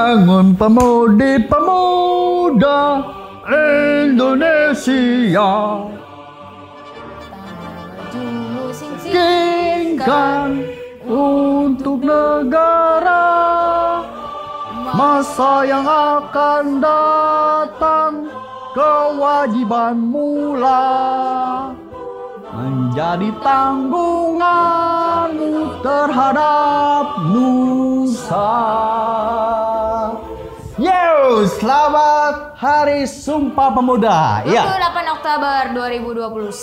Bangun pemuda Indonesia, singkan untuk negara. Masa yang akan datang, kewajiban mula menjadi tanggunganmu terhadap nusa. Yo, selamat Hari Sumpah Pemuda. 28 Oktober 2021.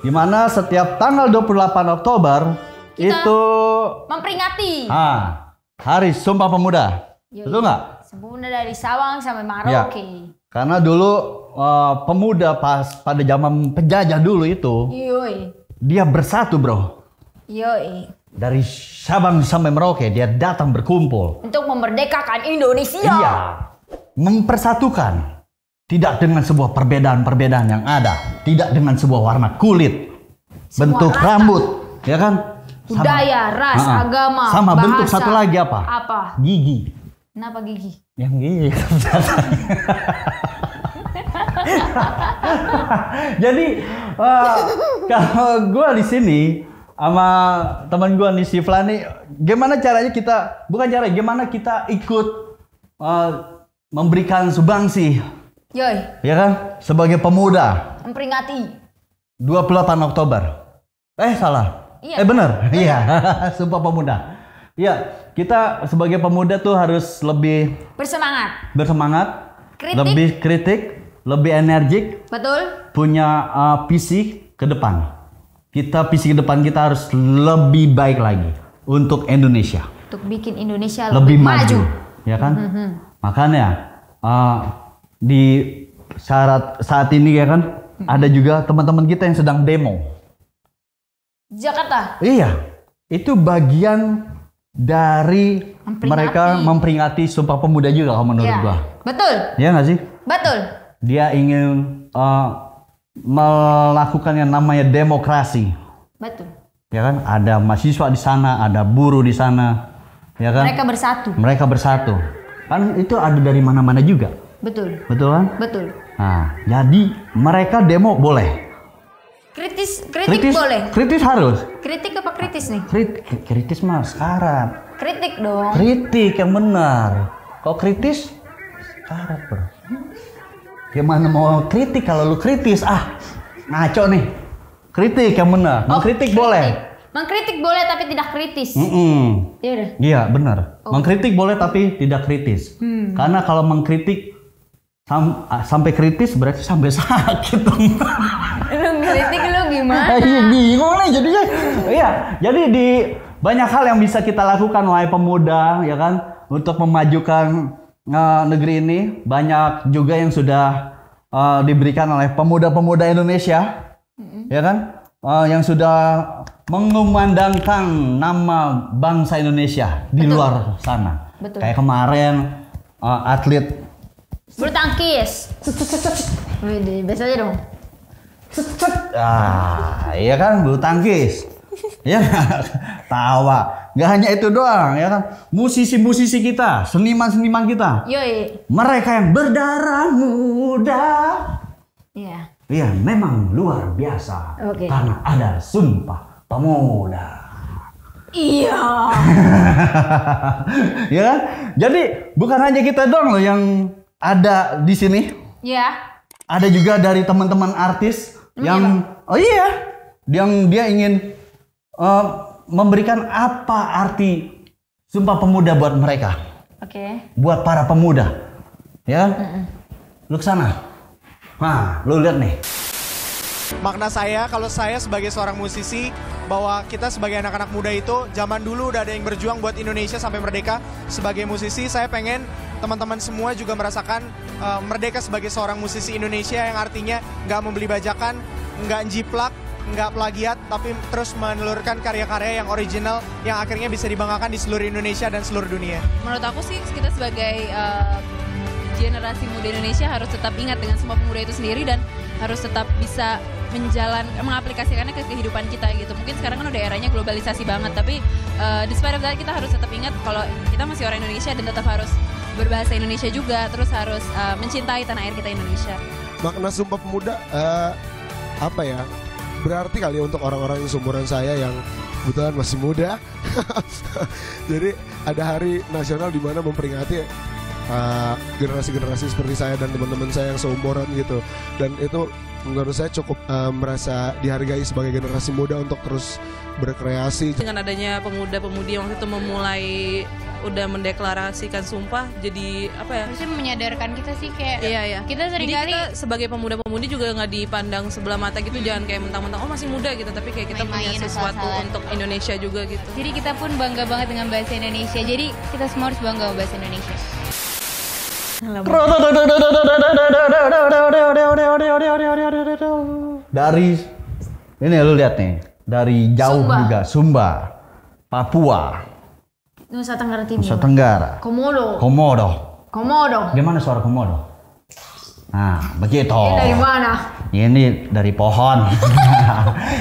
Dimana setiap tanggal 28 Oktober kita itu memperingati Hari Sumpah Pemuda. Betul nggak? Pemuda dari Sabang sampai Merauke. Ya. Karena dulu pemuda pada zaman penjajah dulu itu, dia bersatu, bro. Dari Sabang sampai Merauke dia datang berkumpul untuk memerdekakan Indonesia. Iya, mempersatukan. Tidak dengan sebuah perbedaan-perbedaan yang ada, tidak dengan sebuah warna kulit, bentuk rambut, ya kan? Budaya, ras, agama, sama bahasa. Bentuk satu lagi apa? Apa? Gigi. Kenapa gigi? Yang gigi. Jadi kalau gue di sini sama teman gue nih si Flani, gimana caranya gimana kita ikut memberikan sumbangsi, ya kan, sebagai pemuda memperingati 28 Oktober. Salah. Iya. Benar. Iya. Sumpah Pemuda. Iya, kita sebagai pemuda tuh harus lebih bersemangat, lebih kritik, lebih energik. Betul. Punya visi ke depan. Visi ke depan kita harus lebih baik lagi untuk Indonesia. Untuk bikin Indonesia lebih maju. Ya kan? Makanya di saat ini ya kan, ada juga teman-teman kita yang sedang demo. Jakarta. Iya, itu bagian dari mereka memperingati Sumpah Pemuda juga kalau menurut gua. Betul. Iya nggak sih? Betul. Dia ingin melakukan yang namanya demokrasi. Betul. Ya kan? Ada mahasiswa di sana, ada buruh di sana. Ya kan? Mereka bersatu. Kan itu ada dari mana-mana juga. Betul. Betul kan? Betul. Nah, jadi mereka demo boleh. Kritik boleh. Kritis harus. Kritik apa kritis nih? Kritis mah sekarat. Kritik dong. Kritik yang benar. Kok kritis? Sekarat, bro. Gimana mau kritik kalau lu kritis? Ngaco nih. Kritik yang benar. Mengkritik boleh. Mengkritik boleh tapi tidak kritis. Iya, benar. Mengkritik boleh tapi tidak kritis. Karena kalau mengkritik sampai kritis berarti sampai sakit dong. Lu ngeritik lu gimana? Bingung nih jadinya. Iya, jadi di banyak hal yang bisa kita lakukan wahai pemuda, ya kan, untuk memajukan negeri ini. Banyak juga yang sudah diberikan oleh pemuda-pemuda Indonesia, ya kan, yang sudah mengumandangkan nama bangsa Indonesia di luar sana. Kayak kemarin atlet bulu tangkis. Biasa aja dong. Iya kan, bulu tangkis. Ya, tawa. Gak hanya itu doang, ya kan. Musisi-musisi kita, seniman-seniman kita. Mereka yang berdarah muda. Iya. Iya, memang luar biasa. Karena ada Sumpah Pemuda. Iya. Ya kan? Jadi bukan hanya kita doang loh yang ada di sini. Iya. Ada juga dari teman-teman artis yang yang dia ingin memberikan apa arti Sumpah Pemuda buat mereka. Buat para pemuda. Ya. Lu kesana. Nah, lu lihat nih. Makna kalau saya sebagai seorang musisi, bahwa kita sebagai anak-anak muda itu zaman dulu udah ada yang berjuang buat Indonesia sampai merdeka. Sebagai musisi, saya pengen teman-teman semua juga merasakan merdeka sebagai seorang musisi Indonesia, yang artinya nggak membeli bajakan, nggak jiplak, nggak plagiat, tapi terus menelurkan karya-karya yang original yang akhirnya bisa dibanggakan di seluruh Indonesia dan seluruh dunia. Menurut aku sih kita sebagai generasi muda Indonesia harus tetap ingat dengan Sumpah Pemuda itu sendiri dan harus tetap bisa mengaplikasikannya ke kehidupan kita gitu. Mungkin sekarang kan udah eranya globalisasi banget, tapi despite of that kita harus tetap ingat kalau kita masih orang Indonesia dan tetap harus berbahasa Indonesia juga, terus harus mencintai tanah air kita Indonesia. Makna Sumpah Pemuda apa ya? Berarti kali untuk orang-orang yang seumuran saya yang kebetulan masih muda. Jadi ada hari nasional di mana memperingati generasi-generasi seperti saya dan teman-teman saya yang seumuran gitu. Dan itu menurut saya cukup merasa dihargai sebagai generasi muda untuk terus berkreasi. Dengan adanya pemuda-pemudi yang waktu itu memulai udah mendeklarasikan sumpah, jadi apa ya? Harusnya menyadarkan kita sih kayak Iya. kita sering Jadi kali kita sebagai pemuda-pemudi juga nggak dipandang sebelah mata gitu, jangan kayak mentang-mentang oh masih muda gitu, tapi kayak kita punya main-main sesuatu asal-asalan. untuk Indonesia juga gitu. Jadi kita pun bangga banget dengan bahasa Indonesia. Jadi kita semua harus bangga sama bahasa Indonesia. Dari ini lu lihat nih, dari jauh Sumba. juga Sumba, Papua, Nusa Tenggara Timur. Nusa Tenggara, Komodo. Gimana suara Komodo? Nah, begitu. Ini dari mana? Ini dari pohon.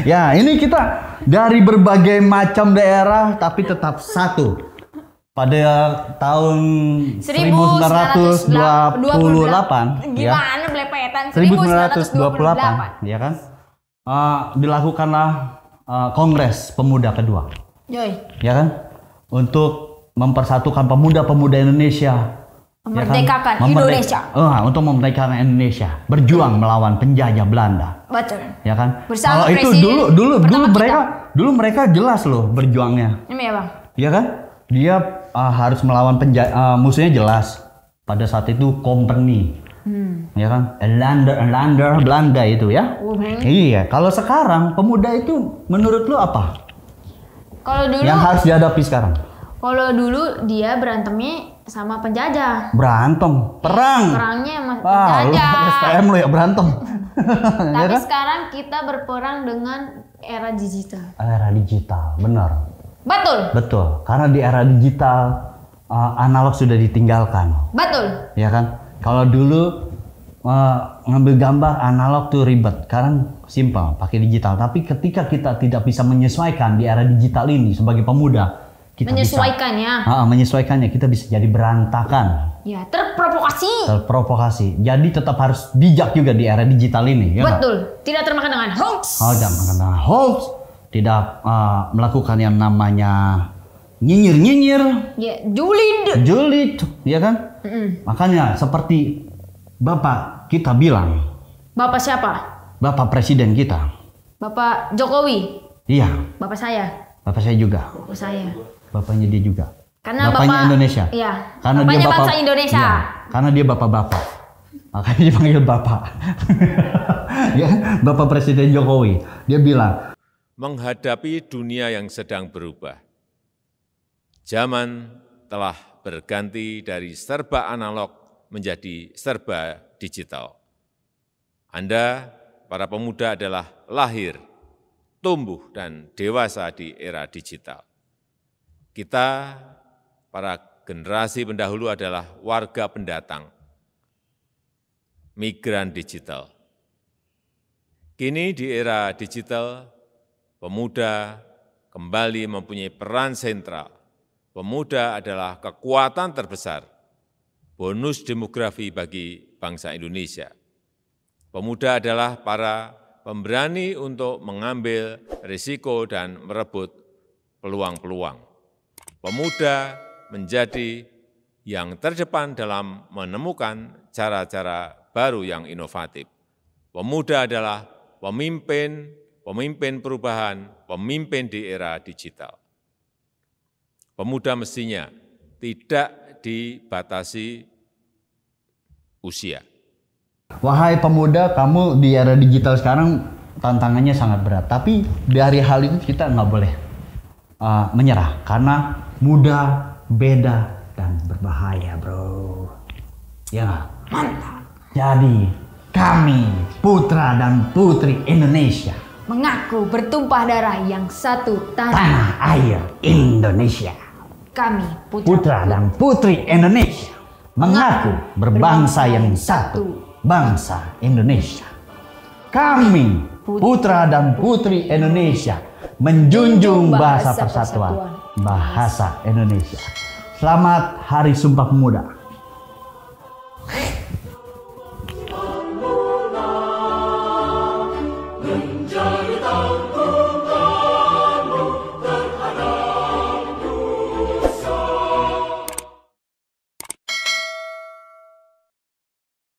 Ya, ini kita dari berbagai macam daerah tapi tetap satu. Pada tahun 1928, ya. Gimana belepetan? 1928, ya kan? Dilakukanlah Kongres Pemuda kedua, Joy, ya kan? Untuk mempersatukan pemuda-pemuda Indonesia. memerdekakan Ya kan? Indonesia. Untuk memerdekakan Indonesia, berjuang melawan penjajah Belanda. Betul. Ya kan? Bersama Kalau itu presiden dulu mereka jelas loh berjuangnya. Ini ya bang. Ya kan? Dia harus melawan musuhnya jelas. Pada saat itu company. Ya kan? Belanda itu ya. Iya, kalau sekarang pemuda itu menurut lu apa? Kalau dulu, Yang harus dihadapi sekarang? kalau dulu dia berantemnya sama penjajah. Berantem, perang. Perangnya sama Lu penjajah. STM lu ya berantem. Ya Tapi kan? sekarang kita berperang dengan era digital. Era digital, benar. Betul. Karena di era digital analog sudah ditinggalkan. Betul. Ya kan? Kalau dulu ngambil gambar analog tuh ribet, sekarang simpel pakai digital. Tapi ketika kita tidak bisa menyesuaikan di era digital ini sebagai pemuda, kita Menyesuaikannya. menyesuaikannya, kita bisa jadi berantakan, Ya, terprovokasi. terprovokasi. Jadi tetap harus bijak juga di era digital ini. Ya nggak? Betul. Tidak termakan dengan hoax. Jangan mengenal hoax, tidak melakukan yang namanya nyinyir, Ya, julid. ya kan? Makanya seperti Bapak kita bilang, Bapak siapa? Bapak Presiden kita. Bapak Jokowi. Iya, Bapak saya. Bapak saya juga. Bapak saya. Bapaknya dia juga. Karena Bapaknya Bapak Indonesia. Iya. Karena Bapaknya dia bangsa Indonesia. Iya, karena dia bapak-bapak. Makanya dipanggil Bapak. Ya, Bapak Presiden Jokowi. Dia bilang, menghadapi dunia yang sedang berubah. Zaman telah berganti dari serba analog menjadi serba digital. Anda, para pemuda adalah lahir, tumbuh, dan dewasa di era digital. Kita, para generasi pendahulu adalah warga pendatang, migran digital. Kini di era digital, pemuda kembali mempunyai peran sentral. Pemuda adalah kekuatan terbesar, bonus demografi bagi bangsa Indonesia. Pemuda adalah para pemberani untuk mengambil risiko dan merebut peluang-peluang. Pemuda menjadi yang terdepan dalam menemukan cara-cara baru yang inovatif. Pemuda adalah pemimpin perubahan, pemimpin di era digital. Pemuda mestinya tidak dibatasi usia. wahai pemuda, kamu di era digital sekarang tantangannya sangat berat. Tapi dari hal itu kita nggak boleh menyerah. Karena muda, beda, dan berbahaya, bro. Ya nggak? Mantap. Jadi, kami, putra dan putri Indonesia, Mengaku bertumpah darah yang satu tanah. tanah air Indonesia. Kami Putra dan putri Indonesia mengaku berbangsa yang satu, bangsa Indonesia. kami, putra dan putri Indonesia, menjunjung bahasa persatuan, bahasa Indonesia. Selamat Hari Sumpah Pemuda.